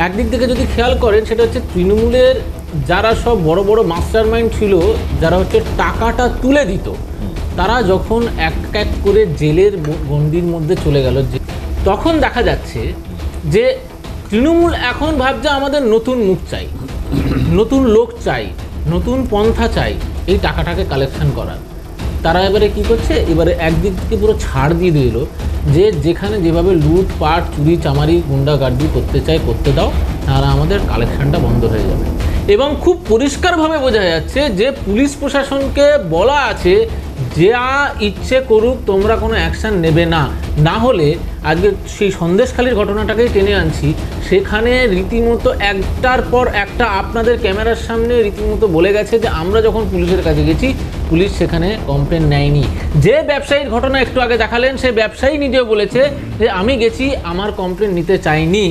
একদিক থেকে যদি খেয়াল করেন সেটা হচ্ছে তৃণমূলের যারা সব বড় বড় মাস্টার মাইন্ড ছিল, যারা হচ্ছে টাকাটা তুলে দিত, তারা যখন এক এক করে জেলের গণ্ডির মধ্যে চলে গেল, তখন দেখা যাচ্ছে যে তৃণমূল এখন ভাবছে আমাদের নতুন মুখ চাই, নতুন লোক চাই, নতুন পন্থা চাই এই টাকাটাকে কালেকশন করার। তারা এবারে কি করছে, এবারে একদিক থেকে পুরো ছাড় দিয়ে দিল যে যেখানে যেভাবে লুটপাট চুরি চামারি গুন্ডাগার্দি করতে চায় করতে দাও, তারা আমাদের কালেকশনটা বন্ধ হয়ে যাবে। এবং খুব পরিষ্কারভাবে বোঝা যাচ্ছে যে পুলিশ প্রশাসনকে বলা আছে যা ইচ্ছে করুক তোমরা কোনো অ্যাকশান নেবে না, না হলে আজকে সেই সন্দেশখালির ঘটনাটাকেই টেনে আনছি, সেখানে রীতিমতো একটার পর একটা আপনাদের ক্যামেরার সামনে রীতিমতো বলে গেছে যে আমরা যখন পুলিশের কাছে গেছি পুলিশ সেখানে কমপ্লেন নেয়নি। যে ব্যবসায়ীর ঘটনা একটু আগে দেখালেন সেই ব্যবসায়ী নিজেও বলেছে যে আমি গেছি, আমার কমপ্লেন নিতে চাইনি।